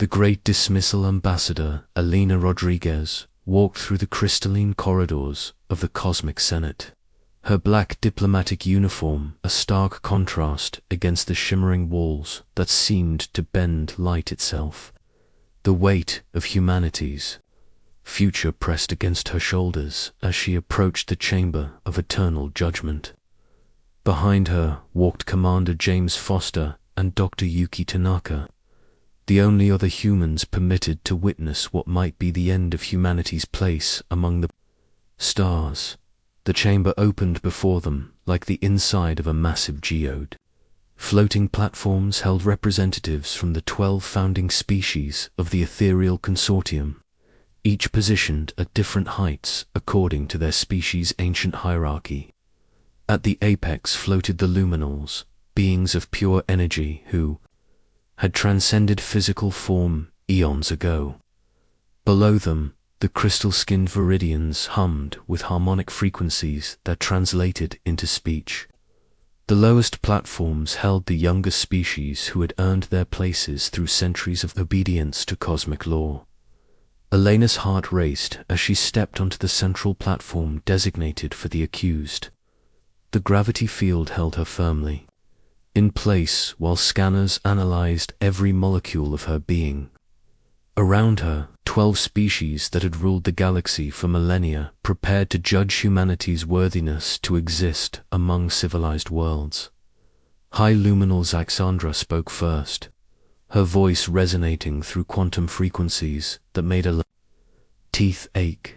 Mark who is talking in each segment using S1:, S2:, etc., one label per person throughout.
S1: The great dismissal ambassador, Elena Rodriguez, walked through the crystalline corridors of the Cosmic Senate. Her black diplomatic uniform a stark contrast against the shimmering walls that seemed to bend light itself. The weight of humanity's future pressed against her shoulders as she approached the chamber of eternal judgment. Behind her walked Commander James Foster and Dr. Yuki Tanaka, the only other humans permitted to witness what might be the end of humanity's place among the stars. The chamber opened before them like the inside of a massive geode. Floating platforms held representatives from the 12 founding species of the ethereal consortium, each positioned at different heights according to their species' ancient hierarchy. At the apex floated the luminals, beings of pure energy who had transcended physical form eons ago. Below them, the crystal-skinned viridians hummed with harmonic frequencies that translated into speech. The lowest platforms held the younger species who had earned their places through centuries of obedience to cosmic law. Elena's heart raced as she stepped onto the central platform designated for the accused. The gravity field held her firmly in place while scanners analyzed every molecule of her being. Around her, 12 species that had ruled the galaxy for millennia prepared to judge humanity's worthiness to exist among civilized worlds. High Luminal Zaxandra spoke first, her voice resonating through quantum frequencies that made her teeth ache.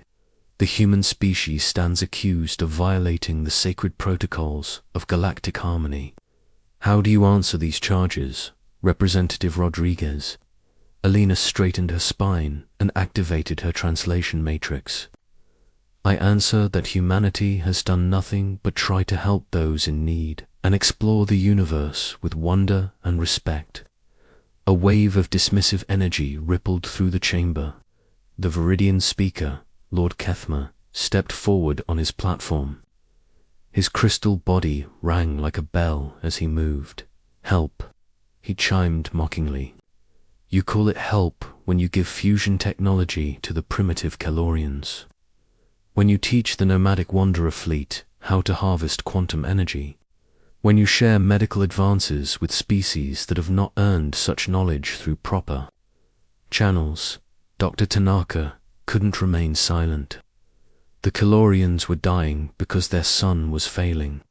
S1: The human species stands accused of violating the sacred protocols of galactic harmony. How do you answer these charges, Representative Rodriguez? Elena straightened her spine and activated her translation matrix. I answer that humanity has done nothing but try to help those in need and explore the universe with wonder and respect. A wave of dismissive energy rippled through the chamber. The Viridian speaker, Lord Kethma, stepped forward on his platform. His crystal body rang like a bell as he moved. Help, he chimed mockingly. You call it help when you give fusion technology to the primitive Calorians. When you teach the nomadic wanderer fleet how to harvest quantum energy. When you share medical advances with species that have not earned such knowledge through proper channels. Dr. Tanaka couldn't remain silent. The Calorians were dying because their sun was failing.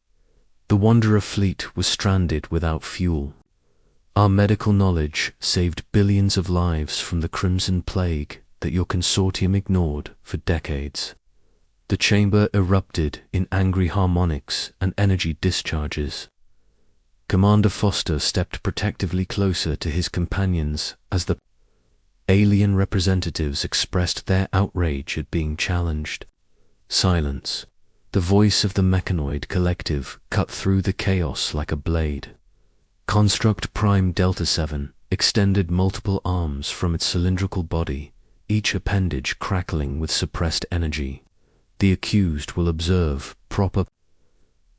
S1: The wanderer fleet was stranded without fuel. Our medical knowledge saved billions of lives from the Crimson Plague that your consortium ignored for decades. The chamber erupted in angry harmonics and energy discharges. Commander Foster stepped protectively closer to his companions as the alien representatives expressed their outrage at being challenged. Silence. The voice of the mechanoid collective cut through the chaos like a blade. Construct Prime Delta 7 extended multiple arms from its cylindrical body, each appendage crackling with suppressed energy. The accused will observe proper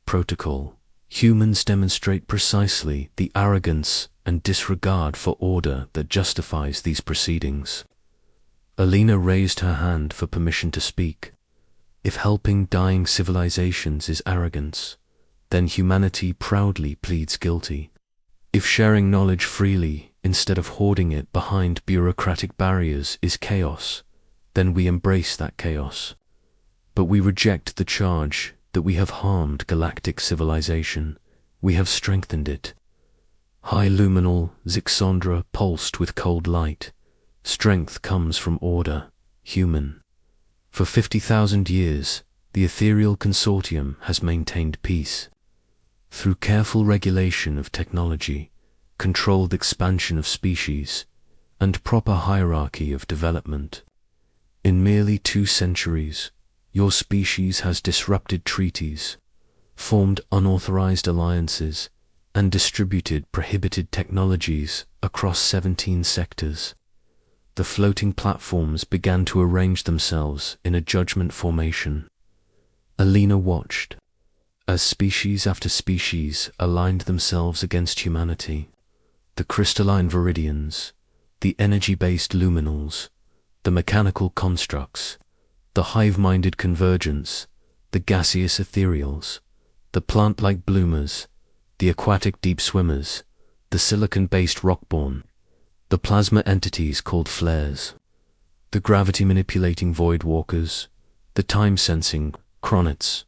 S1: protocol. Humans demonstrate precisely the arrogance and disregard for order that justifies these proceedings. Elena raised her hand for permission to speak. If helping dying civilizations is arrogance, then humanity proudly pleads guilty. If sharing knowledge freely instead of hoarding it behind bureaucratic barriers is chaos, then we embrace that chaos. But we reject the charge that we have harmed galactic civilization. We have strengthened it. High Luminal Zixandra pulsed with cold light. Strength comes from order, human. For 50,000 years, the ethereal consortium has maintained peace. Through careful regulation of technology, controlled expansion of species, and proper hierarchy of development. In merely 2 centuries, your species has disrupted treaties, formed unauthorized alliances, and distributed prohibited technologies across 17 sectors. The floating platforms began to arrange themselves in a judgment formation. Elena watched as species after species aligned themselves against humanity. The crystalline viridians, the energy-based luminals, the mechanical constructs, the hive-minded convergence, the gaseous ethereals, the plant-like bloomers, the aquatic deep swimmers, the silicon-based rockborn, the plasma entities called flares, the gravity-manipulating void walkers, the time-sensing chronets,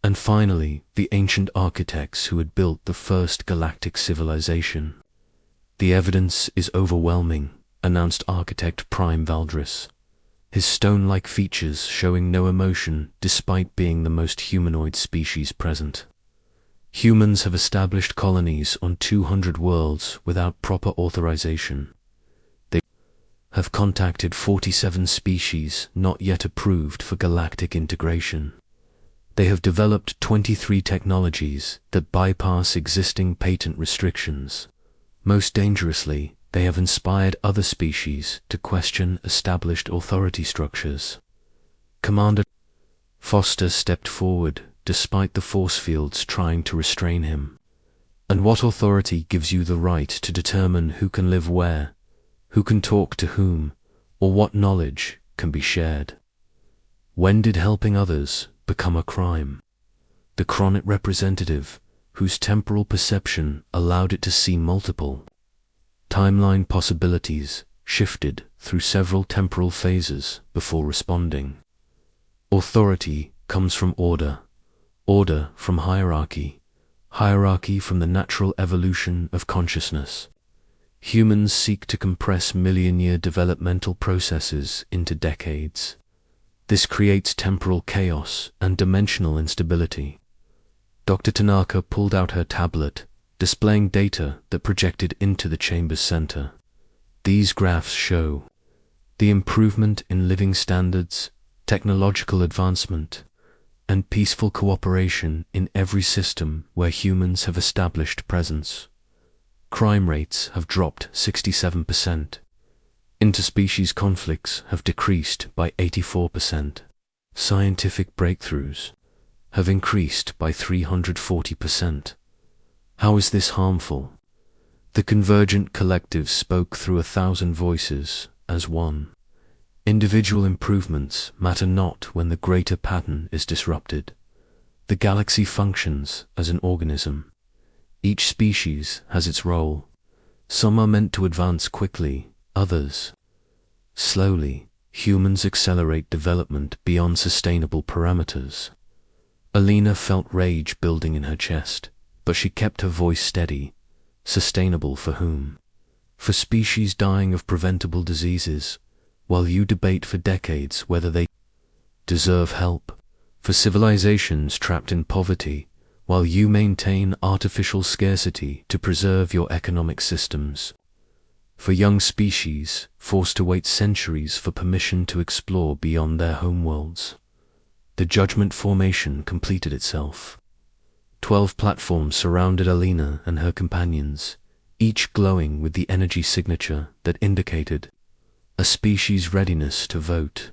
S1: and finally the ancient architects who had built the first galactic civilization. "The evidence is overwhelming," announced architect Prime Valdris, his stone-like features showing no emotion despite being the most humanoid species present. "Humans have established colonies on 200 worlds without proper authorization. They have contacted 47 species not yet approved for galactic integration. They have developed 23 technologies that bypass existing patent restrictions. Most dangerously, they have inspired other species to question established authority structures." Commander Foster stepped forward despite the force fields trying to restrain him. "And what authority gives you the right to determine who can live where, who can talk to whom, or what knowledge can be shared? When did helping others become a crime?" The chronet representative, whose temporal perception allowed it to see multiple timeline possibilities, shifted through several temporal phases before responding. "Authority comes from order, order from hierarchy, hierarchy from the natural evolution of consciousness. Humans seek to compress million-year developmental processes into decades. This creates temporal chaos and dimensional instability." Dr. Tanaka pulled out her tablet, displaying data that projected into the chamber's center. "These graphs show the improvement in living standards, technological advancement, and peaceful cooperation in every system where humans have established presence. Crime rates have dropped 67%. Interspecies conflicts have decreased by 84%. Scientific breakthroughs have increased by 340%. How is this harmful?" The convergent collective spoke through 1,000 voices as one. "Individual improvements matter not when the greater pattern is disrupted. The galaxy functions as an organism. Each species has its role. Some are meant to advance quickly, others slowly. Humans accelerate development beyond sustainable parameters." Alina felt rage building in her chest, but she kept her voice steady. "Sustainable for whom? For species dying of preventable diseases, while you debate for decades whether they deserve help. For civilizations trapped in poverty, while you maintain artificial scarcity to preserve your economic systems. For young species forced to wait centuries for permission to explore beyond their homeworlds." The judgment formation completed itself. 12 platforms surrounded Alina and her companions, each glowing with the energy signature that indicated a species' readiness to vote.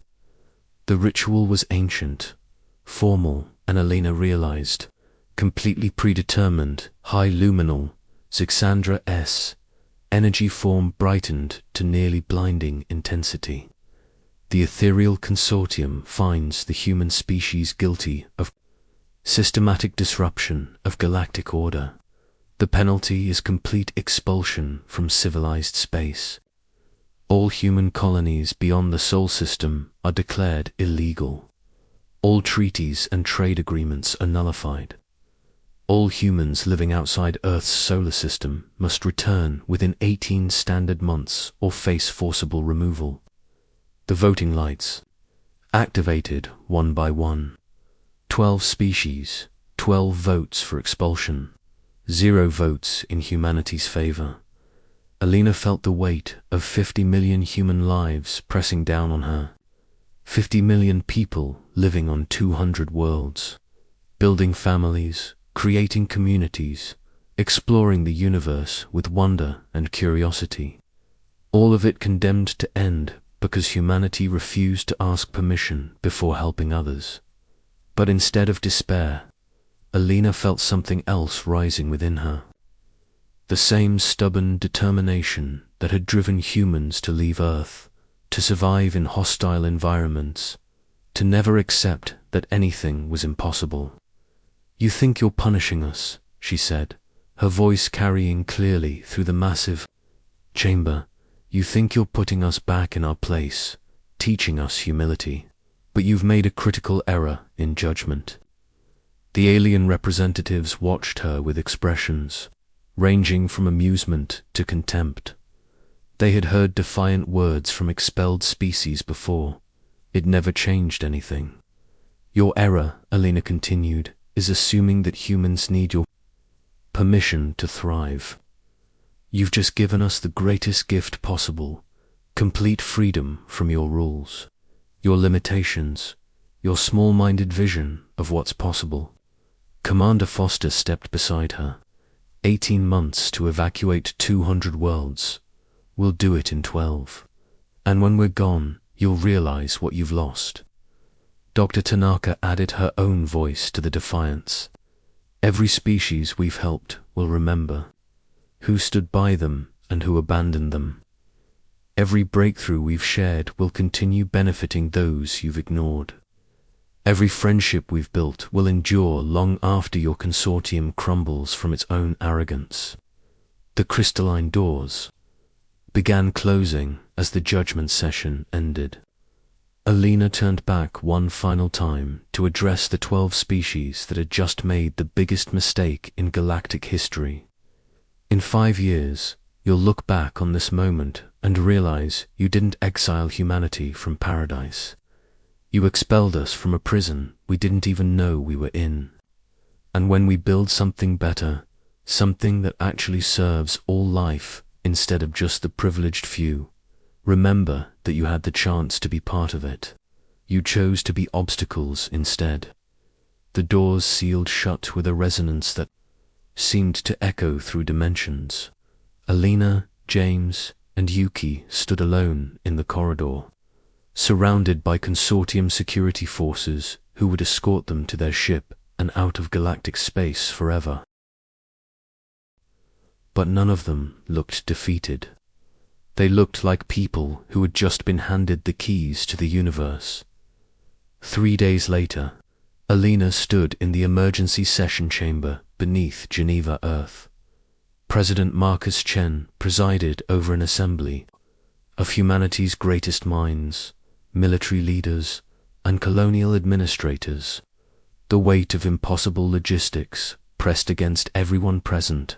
S1: The ritual was ancient, formal, and Alina realized, completely predetermined. High luminal, Zixandra S. Energy form brightened to nearly blinding intensity. The ethereal consortium finds the human species guilty of systematic disruption of galactic order. The penalty is complete expulsion from civilized space. All human colonies beyond the Sol system are declared illegal. All treaties and trade agreements are nullified. All humans living outside Earth's solar system must return within 18 standard months or face forcible removal. The voting lights activated one by one. 12 species, 12 votes for expulsion, 0 votes in humanity's favor. Alina felt the weight of 50 million human lives pressing down on her. 50 million people living on 200 worlds, building families, creating communities, exploring the universe with wonder and curiosity. All of it condemned to end because humanity refused to ask permission before helping others. But instead of despair, Alina felt something else rising within her. The same stubborn determination that had driven humans to leave Earth, to survive in hostile environments, to never accept that anything was impossible. "You think you're punishing us," she said, her voice carrying clearly through the massive chamber. "You think you're putting us back in our place, teaching us humility. But you've made a critical error in judgment." The alien representatives watched her with expressions ranging from amusement to contempt. They had heard defiant words from expelled species before. It never changed anything. "Your error," Alina continued, "is assuming that humans need your permission to thrive. You've just given us the greatest gift possible, complete freedom from your rules, your limitations, your small-minded vision of what's possible." Commander Foster stepped beside her. 18 months to evacuate 200 worlds. We'll do it in 12. And when we're gone, you'll realize what you've lost. Dr. Tanaka added her own voice to the defiance. "Every species we've helped will remember who stood by them and who abandoned them. Every breakthrough we've shared will continue benefiting those you've ignored. Every friendship we've built will endure long after your consortium crumbles from its own arrogance." The crystalline doors began closing as the judgment session ended. Alina turned back one final time to address the 12 species that had just made the biggest mistake in galactic history. "In 5 years, you'll look back on this moment and realize you didn't exile humanity from paradise. You expelled us from a prison we didn't even know we were in. And when we build something better, something that actually serves all life instead of just the privileged few, remember that you had the chance to be part of it. You chose to be obstacles instead." The doors sealed shut with a resonance that seemed to echo through dimensions. Alina, James, and Yuki stood alone in the corridor, surrounded by consortium security forces who would escort them to their ship and out of galactic space forever. But none of them looked defeated. They looked like people who had just been handed the keys to the universe. 3 days later, Alina stood in the emergency session chamber beneath Geneva, Earth. President Marcus Chen presided over an assembly of humanity's greatest minds, military leaders, and colonial administrators. The weight of impossible logistics pressed against everyone present.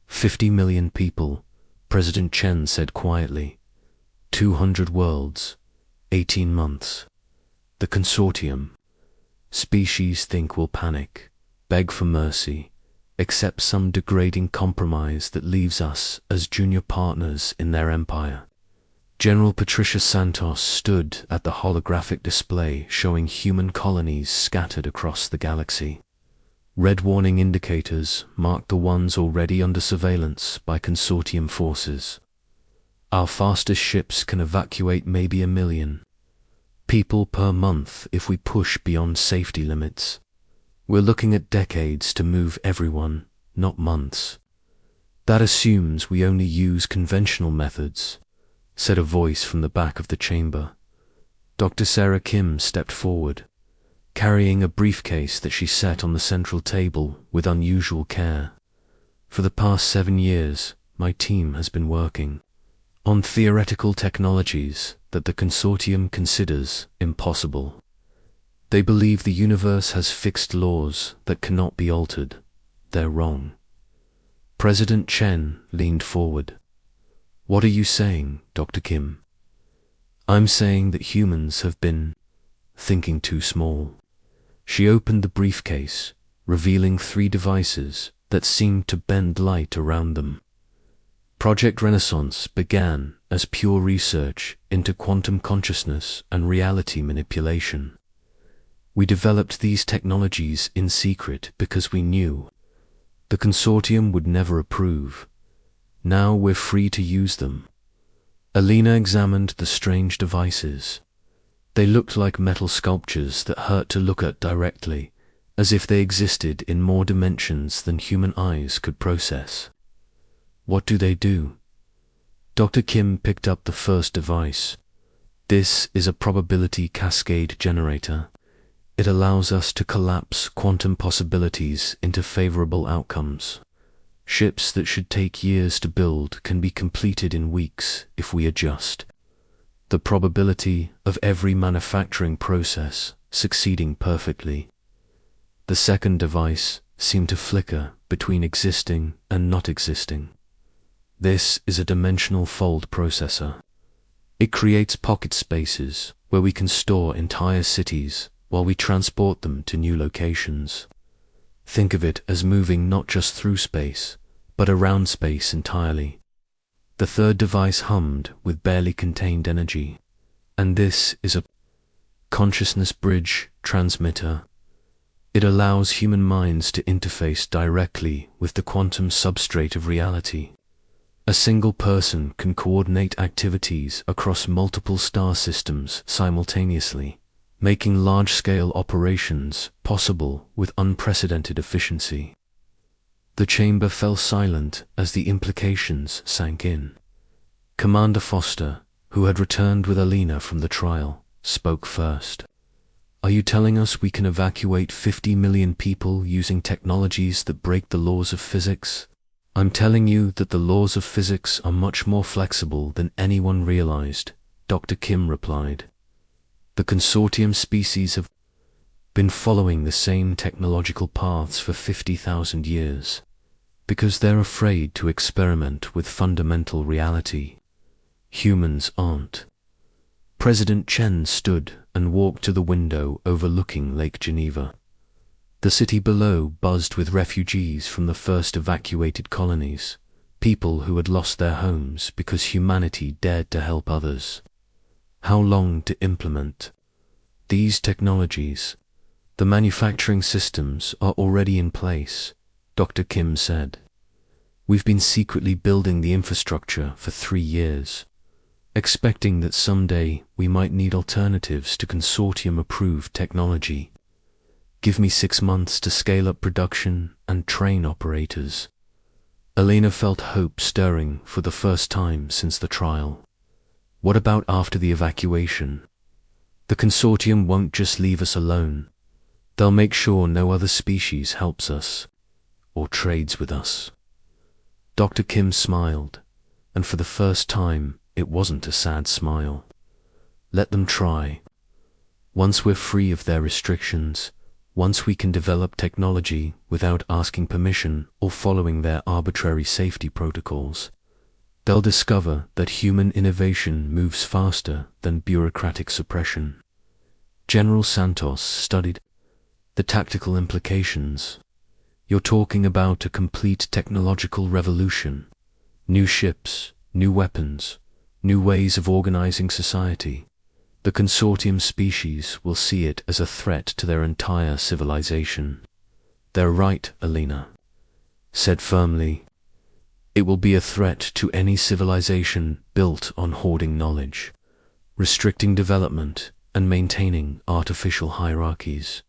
S1: 50 million people, President Chen said quietly. 200 worlds, 18 months. The consortium. Species think we'll panic, beg for mercy, accept some degrading compromise that leaves us as junior partners in their empire. General Patricia Santos stood at the holographic display showing human colonies scattered across the galaxy. Red warning indicators marked the ones already under surveillance by consortium forces. Our fastest ships can evacuate maybe 1 million people per month if we push beyond safety limits. We're looking at decades to move everyone, not months. That assumes we only use conventional methods, said a voice from the back of the chamber. Dr. Sarah Kim stepped forward, carrying a briefcase that she set on the central table with unusual care. "For the past 7 years, my team has been working on theoretical technologies that the consortium considers impossible. They believe the universe has fixed laws that cannot be altered. They're wrong." President Chen leaned forward. "What are you saying, Dr. Kim?" "I'm saying that humans have been thinking too small." She opened the briefcase, revealing 3 devices that seemed to bend light around them. Project Renaissance began as pure research into quantum consciousness and reality manipulation. We developed these technologies in secret because we knew the consortium would never approve. Now we're free to use them. Alina examined the strange devices. They looked like metal sculptures that hurt to look at directly, as if they existed in more dimensions than human eyes could process. "What do they do?" Dr. Kim picked up the first device. This is a probability cascade generator. It allows us to collapse quantum possibilities into favorable outcomes. Ships that should take years to build can be completed in weeks if we adjust the probability of every manufacturing process succeeding perfectly. The second device seemed to flicker between existing and not existing. This is a dimensional fold processor. It creates pocket spaces where we can store entire cities while we transport them to new locations. Think of it as moving not just through space, but around space entirely. The third device hummed with barely contained energy, and this is a consciousness bridge transmitter. It allows human minds to interface directly with the quantum substrate of reality. A single person can coordinate activities across multiple star systems simultaneously, making large-scale operations possible with unprecedented efficiency. The chamber fell silent as the implications sank in. Commander Foster, who had returned with Alina from the trial, spoke first. Are you telling us we can evacuate 50 million people using technologies that break the laws of physics? I'm telling you that the laws of physics are much more flexible than anyone realized, Dr. Kim replied. The consortium species have been following the same technological paths for 50,000 years, because they're afraid to experiment with fundamental reality. Humans aren't. President Chen stood and walked to the window overlooking Lake Geneva. The city below buzzed with refugees from the first evacuated colonies, people who had lost their homes because humanity dared to help others. How long to implement these technologies? The manufacturing systems are already in place, Dr. Kim said. We've been secretly building the infrastructure for 3 years, expecting that someday we might need alternatives to consortium-approved technology. Give me 6 months to scale up production and train operators. Alina felt hope stirring for the first time since the trial. What about after the evacuation? The consortium won't just leave us alone. They'll make sure no other species helps us or trades with us. Dr. Kim smiled, and for the first time, it wasn't a sad smile. Let them try. Once we're free of their restrictions, once we can develop technology without asking permission or following their arbitrary safety protocols, they'll discover that human innovation moves faster than bureaucratic suppression. General Santos studied the tactical implications. You're talking about a complete technological revolution. New ships, new weapons, new ways of organizing society. The consortium species will see it as a threat to their entire civilization. They're right, Alina said firmly. It will be a threat to any civilization built on hoarding knowledge, restricting development, and maintaining artificial hierarchies.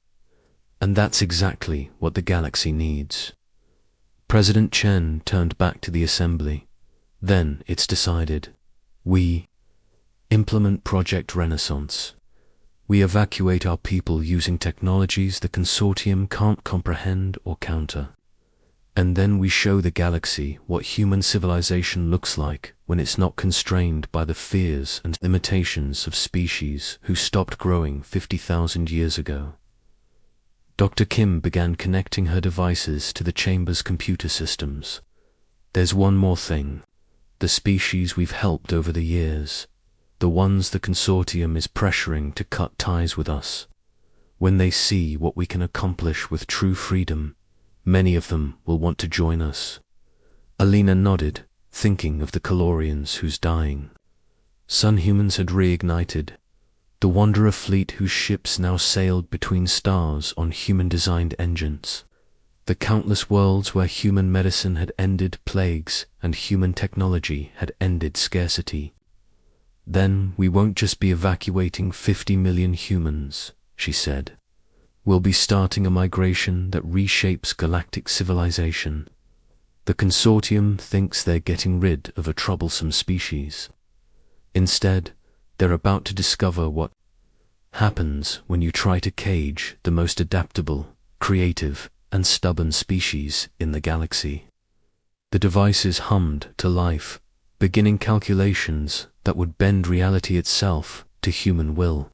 S1: And that's exactly what the galaxy needs. President Chen turned back to the assembly. Then it's decided. We implement Project Renaissance. We evacuate our people using technologies the consortium can't comprehend or counter. And then we show the galaxy what human civilization looks like when it's not constrained by the fears and limitations of species who stopped growing 50,000 years ago. Dr. Kim began connecting her devices to the chamber's computer systems. There's one more thing. The species we've helped over the years, the ones the consortium is pressuring to cut ties with us. When they see what we can accomplish with true freedom, many of them will want to join us. Alina nodded, thinking of the Calorians whose dying Sun humans had reignited, the Wanderer fleet whose ships now sailed between stars on human-designed engines, the countless worlds where human medicine had ended plagues and human technology had ended scarcity. Then we won't just be evacuating 50 million humans, she said. We'll be starting a migration that reshapes galactic civilization. The consortium thinks they're getting rid of a troublesome species. Instead, they're about to discover what happens when you try to cage the most adaptable, creative, and stubborn species in the galaxy. The devices hummed to life, beginning calculations that would bend reality itself to human will.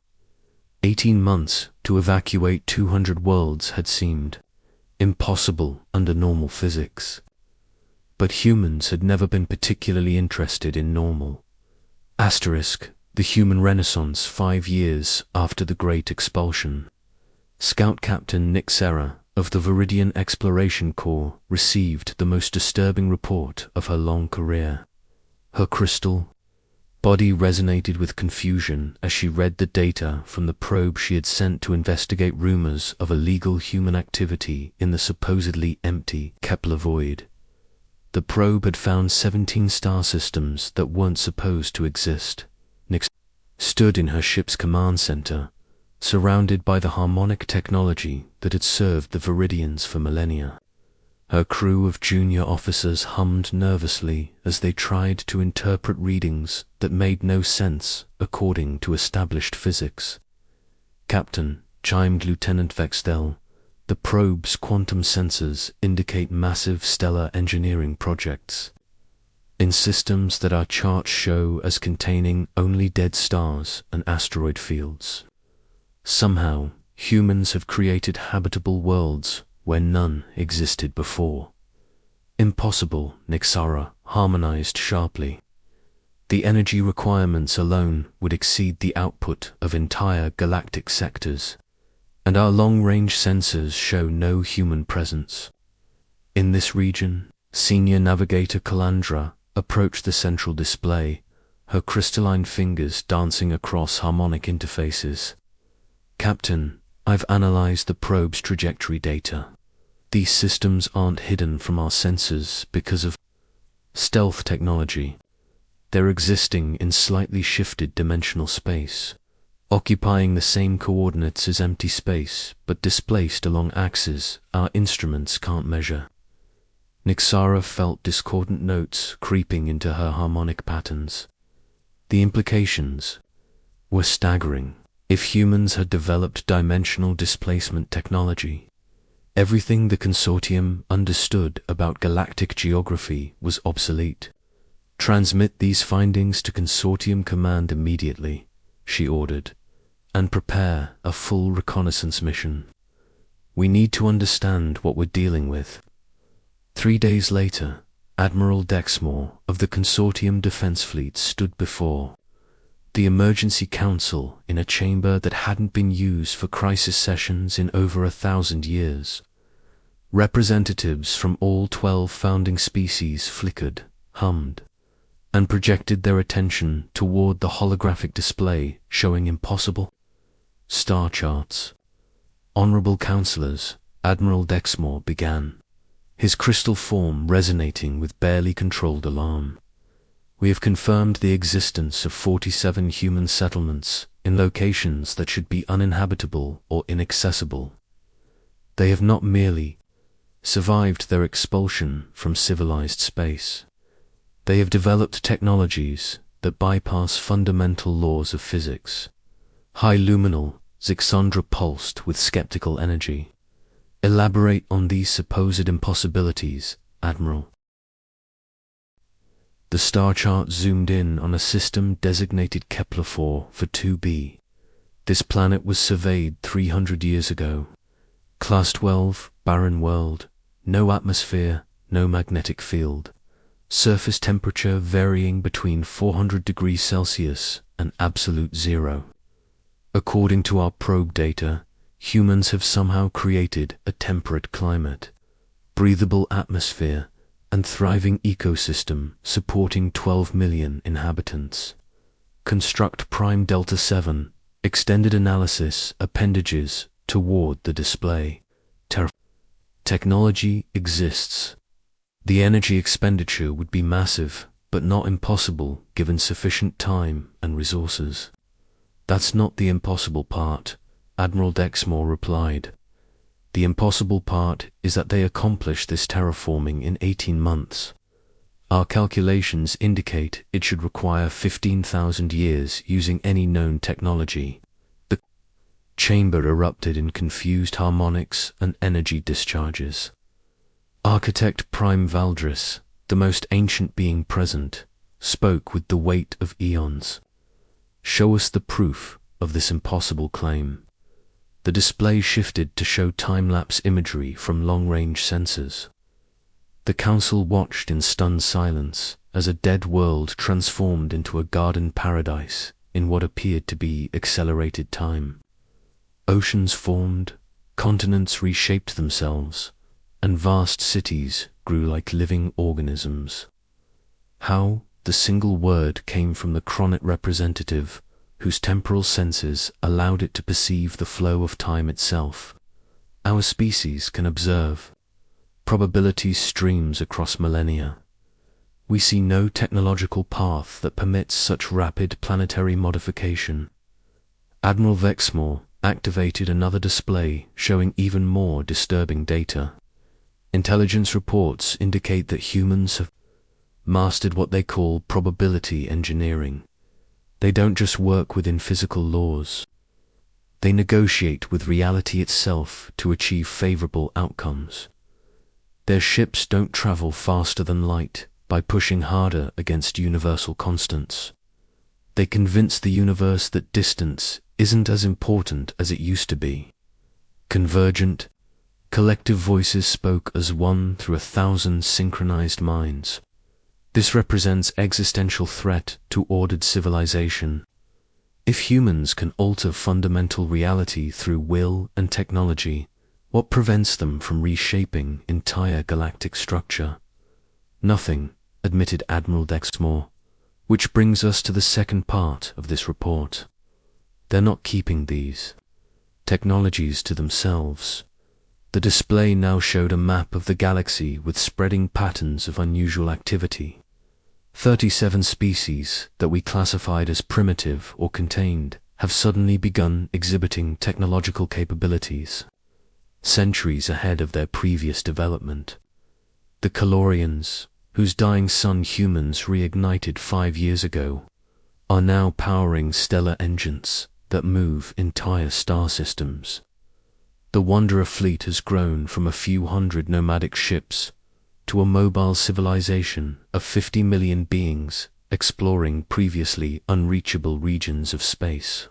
S1: 18 months to evacuate 200 worlds had seemed impossible under normal physics. But humans had never been particularly interested in normal. The human renaissance 5 years after the Great Expulsion. Scout Captain Nick Serra of the Viridian Exploration Corps received the most disturbing report of her long career. Her crystal body resonated with confusion as she read the data from the probe she had sent to investigate rumors of illegal human activity in the supposedly empty Kepler void. The probe had found 17 star systems that weren't supposed to exist. Nick stood in her ship's command center, surrounded by the harmonic technology that had served the Viridians for millennia. Her crew of junior officers hummed nervously as they tried to interpret readings that made no sense according to established physics. "Captain," chimed Lieutenant Vextel, "the probe's quantum sensors indicate massive stellar engineering projects in systems that our charts show as containing only dead stars and asteroid fields. Somehow, humans have created habitable worlds where none existed before." "Impossible," Nixara harmonized sharply. "The energy requirements alone would exceed the output of entire galactic sectors, and our long-range sensors show no human presence." In this region, Senior Navigator Calandra approached the central display, her crystalline fingers dancing across harmonic interfaces. "Captain, I've analyzed the probe's trajectory data. These systems aren't hidden from our sensors because of stealth technology. They're existing in slightly shifted dimensional space, occupying the same coordinates as empty space, but displaced along axes our instruments can't measure." Nixara felt discordant notes creeping into her harmonic patterns. The implications were staggering. If humans had developed dimensional displacement technology, everything the consortium understood about galactic geography was obsolete. "Transmit these findings to Consortium Command immediately," she ordered, "and prepare a full reconnaissance mission. We need to understand what we're dealing with." 3 days later, Admiral Dexmore of the Consortium Defense Fleet stood before the Emergency Council in a chamber that hadn't been used for crisis sessions in over 1,000 years. Representatives from all 12 founding species flickered, hummed, and projected their attention toward the holographic display showing impossible star charts. "Honorable Councillors," Admiral Dexmore began, his crystal form resonating with barely controlled alarm. "We have confirmed the existence of 47 human settlements in locations that should be uninhabitable or inaccessible. They have not merely survived their expulsion from civilized space. They have developed technologies that bypass fundamental laws of physics. High luminal, Zixandra pulsed with skeptical energy. Elaborate on these supposed impossibilities, Admiral." The star chart zoomed in on a system designated Kepler-4 for 2b. This planet was surveyed 300 years ago. Class 12, barren world, no atmosphere, no magnetic field. Surface temperature varying between 400 degrees Celsius and absolute zero. According to our probe data, humans have somehow created a temperate climate, breathable atmosphere, and thriving ecosystem supporting 12 million inhabitants. Construct Prime Delta 7, extended analysis appendages toward the display. Technology exists. The energy expenditure would be massive, but not impossible given sufficient time and resources. "That's not the impossible part," Admiral Dexmore replied. The impossible part is that they accomplished this terraforming in 18 months. Our calculations indicate it should require 15,000 years using any known technology. The chamber erupted in confused harmonics and energy discharges. Architect Prime Valdris, the most ancient being present, spoke with the weight of eons. Show us the proof of this impossible claim. The display shifted to show time-lapse imagery from long-range sensors. The council watched in stunned silence as a dead world transformed into a garden paradise in what appeared to be accelerated time. Oceans formed, continents reshaped themselves, and vast cities grew like living organisms. How? The single word came from the chronot representative, whose temporal senses allowed it to perceive the flow of time itself. Our species can observe. Probability streams across millennia. We see no technological path that permits such rapid planetary modification. Admiral Vexmore activated another display showing even more disturbing data. Intelligence reports indicate that humans have mastered what they call probability engineering. They don't just work within physical laws. They negotiate with reality itself to achieve favorable outcomes. Their ships don't travel faster than light by pushing harder against universal constants. They convince the universe that distance isn't as important as it used to be. Convergent, collective voices spoke as one through 1,000 synchronized minds. This represents existential threat to ordered civilization. If humans can alter fundamental reality through will and technology, what prevents them from reshaping entire galactic structure? Nothing, admitted Admiral Dexmore, which brings us to the second part of this report. They're not keeping these technologies to themselves. The display now showed a map of the galaxy with spreading patterns of unusual activity. 37 species that we classified as primitive or contained have suddenly begun exhibiting technological capabilities, centuries ahead of their previous development. The Calorians, whose dying sun humans reignited 5 years ago, are now powering stellar engines that move entire star systems. The Wanderer fleet has grown from a few hundred nomadic ships to a mobile civilization of 50 million beings exploring previously unreachable regions of space.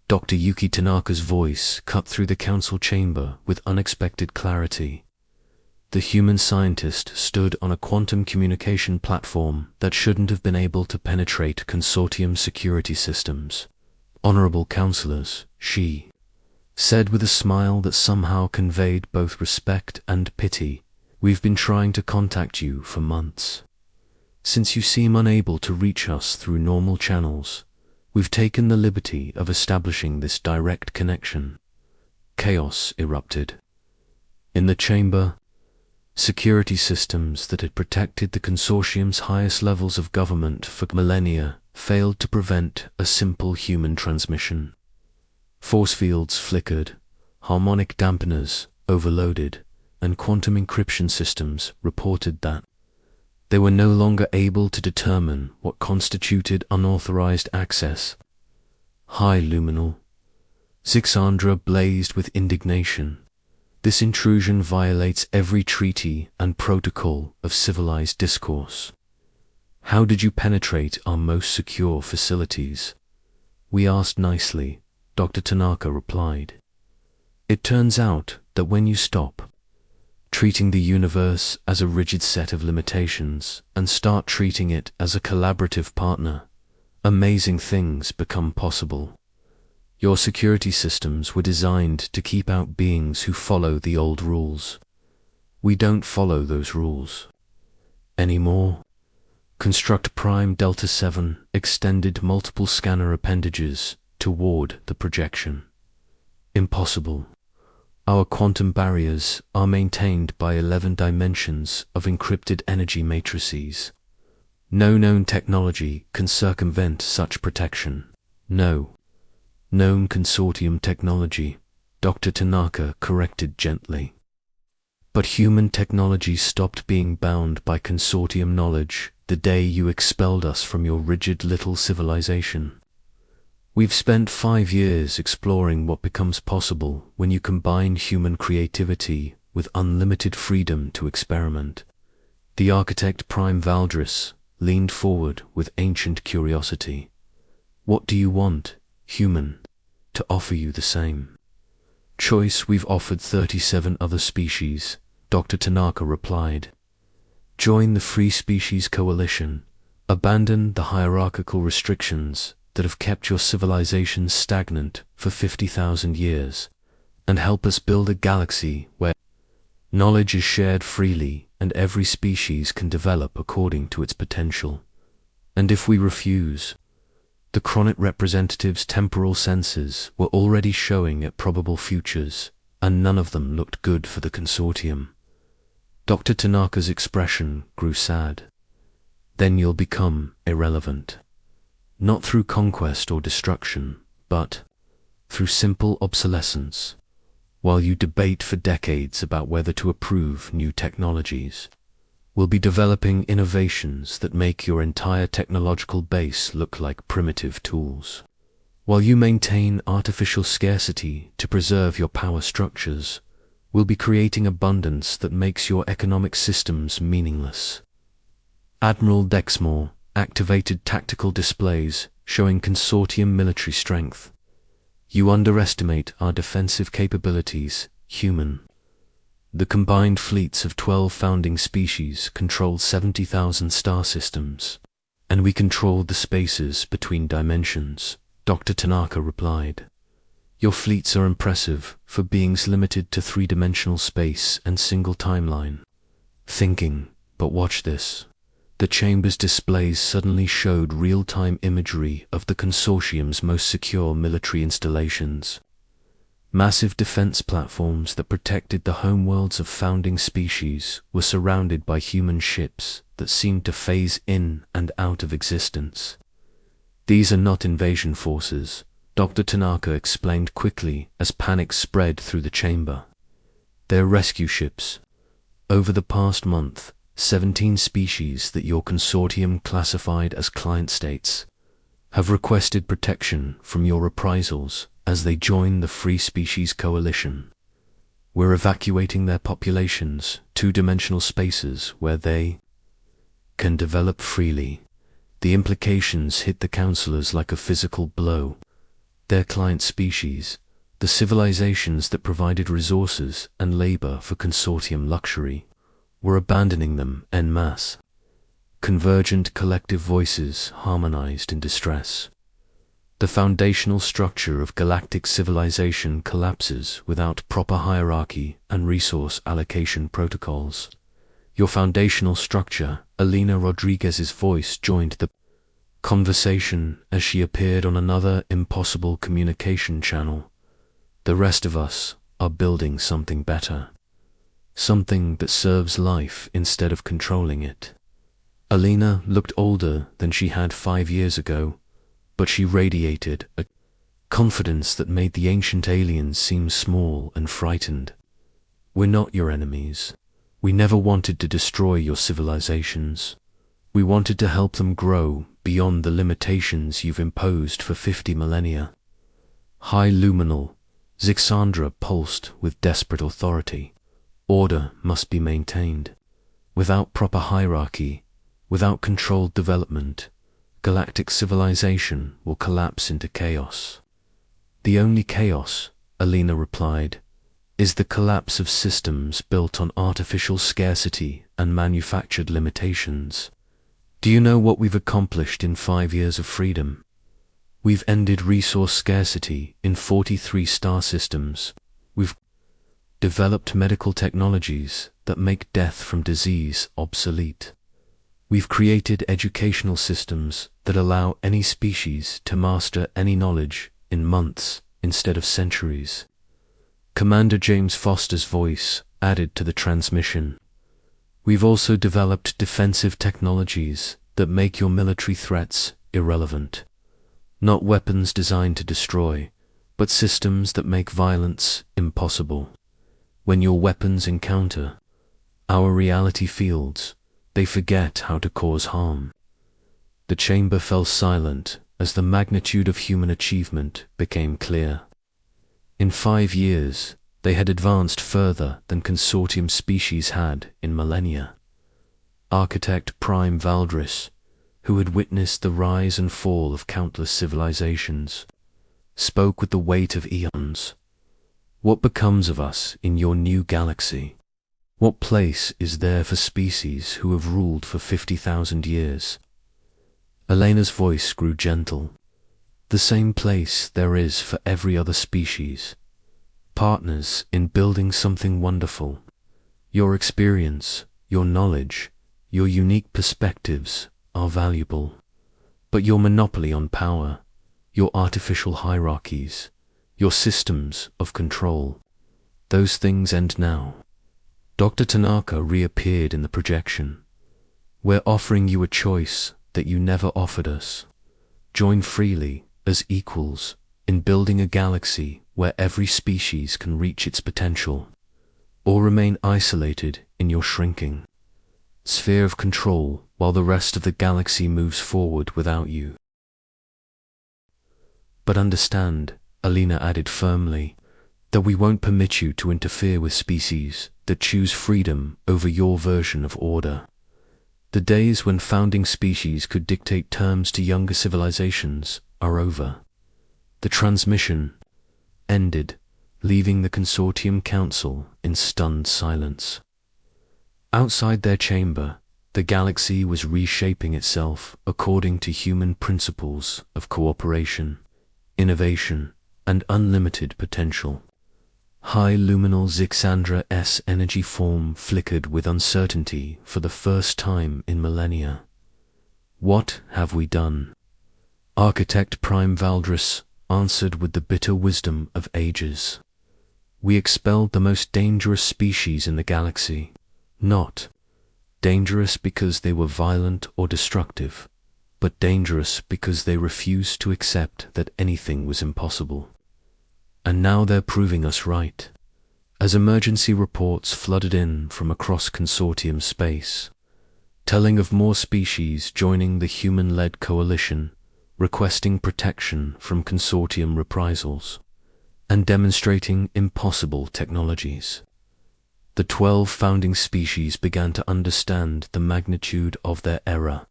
S1: Dr. Yuki Tanaka's voice cut through the council chamber with unexpected clarity. The human scientist stood on a quantum communication platform that shouldn't have been able to penetrate consortium security systems. Honorable counselors, she said with a smile that somehow conveyed both respect and pity, we've been trying to contact you for months. Since you seem unable to reach us through normal channels, we've taken the liberty of establishing this direct connection. Chaos erupted. In the chamber, security systems that had protected the consortium's highest levels of government for millennia failed to prevent a simple human transmission. Force fields flickered, harmonic dampeners overloaded, and quantum encryption systems reported that they were no longer able to determine what constituted unauthorized access. High luminal. Zixandra blazed with indignation. This intrusion violates every treaty and protocol of civilized discourse. How did you penetrate our most secure facilities? We asked nicely, Dr. Tanaka replied. It turns out that when you stop treating the universe as a rigid set of limitations and start treating it as a collaborative partner, amazing things become possible. Your security systems were designed to keep out beings who follow the old rules. We don't follow those rules anymore. Construct Prime Delta 7 extended multiple scanner appendages toward the projection. Impossible. Our quantum barriers are maintained by 11 dimensions of encrypted energy matrices. No known technology can circumvent such protection. No known consortium technology Dr. Tanaka corrected gently. But human technology stopped being bound by consortium knowledge the day you expelled us from your rigid little civilization. We've spent 5 years exploring what becomes possible when you combine human creativity with unlimited freedom to experiment. The architect Prime Valdris leaned forward with ancient curiosity. What do you want, human, to offer you the same? Choice. We've offered 37 other species, Dr. Tanaka replied. Join the Free Species Coalition. Abandon the hierarchical restrictions that have kept your civilization stagnant for 50,000 years, and help us build a galaxy where knowledge is shared freely and every species can develop according to its potential. And if we refuse, the Chronet representatives' temporal senses were already showing at probable futures, and none of them looked good for the consortium. Dr. Tanaka's expression grew sad. Then you'll become irrelevant. Not through conquest or destruction, but through simple obsolescence, while you debate for decades about whether to approve new technologies. We'll be developing innovations that make your entire technological base look like primitive tools. While you maintain artificial scarcity to preserve your power structures, we'll be creating abundance that makes your economic systems meaningless. Admiral Dexmore activated tactical displays showing consortium military strength. You underestimate our defensive capabilities, human. The combined fleets of 12 founding species controlled 70,000 star systems, and we controlled the spaces between dimensions, Dr. Tanaka replied. Your fleets are impressive for beings limited to 3-dimensional space and single timeline. Thinking, but watch this. The chamber's displays suddenly showed real-time imagery of the consortium's most secure military installations. Massive defense platforms that protected the homeworlds of founding species were surrounded by human ships that seemed to phase in and out of existence. These are not invasion forces, Dr. Tanaka explained quickly as panic spread through the chamber. They're rescue ships. Over the past month, 17 species that your consortium classified as client states have requested protection from your reprisals as they join the Free Species Coalition. We're evacuating their populations, 2-dimensional spaces where they can develop freely. The implications hit the counselors like a physical blow. Their client species, the civilizations that provided resources and labor for consortium luxury, were abandoning them en masse. Convergent collective voices harmonized in distress. The foundational structure of galactic civilization collapses without proper hierarchy and resource allocation protocols. Your foundational structure, Alina Rodriguez's voice joined the conversation as she appeared on another impossible communication channel. The rest of us are building something better. Something that serves life instead of controlling it. Alina looked older than she had 5 years ago, but she radiated a confidence that made the ancient aliens seem small and frightened. We're not your enemies. We never wanted to destroy your civilizations. We wanted to help them grow beyond the limitations you've imposed for 50 millennia. High luminal, Zixandra pulsed with desperate authority. Order must be maintained. Without proper hierarchy, without controlled development, galactic civilization will collapse into chaos. The only chaos, Alina replied, is the collapse of systems built on artificial scarcity and manufactured limitations. Do you know what we've accomplished in 5 years of freedom? We've ended resource scarcity in 43 star systems. We've developed medical technologies that make death from disease obsolete. We've created educational systems that allow any species to master any knowledge in months instead of centuries. Commander James Foster's voice added to the transmission. We've also developed defensive technologies that make your military threats irrelevant. Not weapons designed to destroy, but systems that make violence impossible. When your weapons encounter our reality fields, they forget how to cause harm. The chamber fell silent as the magnitude of human achievement became clear. In 5 years, they had advanced further than consortium species had in millennia. Architect Prime Valdris, who had witnessed the rise and fall of countless civilizations, spoke with the weight of eons. What becomes of us in your new galaxy? What place is there for species who have ruled for 50,000 years? Elena's voice grew gentle. The same place there is for every other species. Partners in building something wonderful. Your experience, your knowledge, your unique perspectives are valuable. But your monopoly on power, your artificial hierarchies, your systems of control, those things end now. Dr. Tanaka reappeared in the projection. We're offering you a choice that you never offered us. Join freely, as equals, in building a galaxy where every species can reach its potential, or remain isolated in your shrinking sphere of control while the rest of the galaxy moves forward without you. But understand, Alina added firmly, that we won't permit you to interfere with species that choose freedom over your version of order. The days when founding species could dictate terms to younger civilizations are over. The transmission ended, leaving the Consortium Council in stunned silence. Outside their chamber, the galaxy was reshaping itself according to human principles of cooperation, innovation, and unlimited potential. High luminal Zixandra S energy form flickered with uncertainty for the first time in millennia. What have we done? Architect Prime Valdris answered with the bitter wisdom of ages. We expelled the most dangerous species in the galaxy, not dangerous because they were violent or destructive, but dangerous because they refused to accept that anything was impossible. And now they're proving us right, as emergency reports flooded in from across consortium space, telling of more species joining the human-led coalition, requesting protection from consortium reprisals, and demonstrating impossible technologies. The 12 founding species began to understand the magnitude of their error.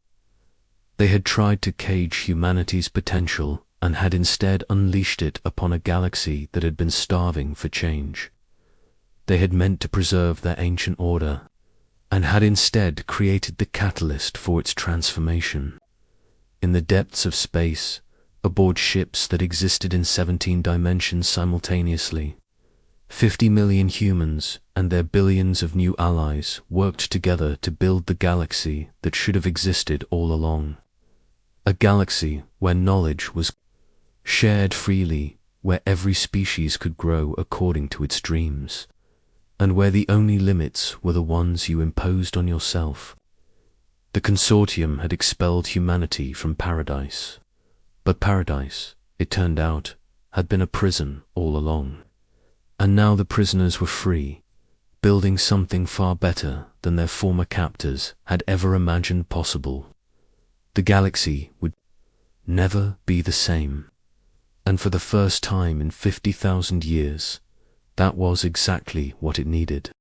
S1: They had tried to cage humanity's potential and had instead unleashed it upon a galaxy that had been starving for change. They had meant to preserve their ancient order, and had instead created the catalyst for its transformation. In the depths of space, aboard ships that existed in 17 dimensions simultaneously, 50 million humans and their billions of new allies worked together to build the galaxy that should have existed all along. A galaxy where knowledge was shared freely, where every species could grow according to its dreams, and where the only limits were the ones you imposed on yourself. The consortium had expelled humanity from paradise, but paradise, it turned out, had been a prison all along. And now the prisoners were free, building something far better than their former captors had ever imagined possible. The galaxy would never be the same, and for the first time in 50,000 years, that was exactly what it needed.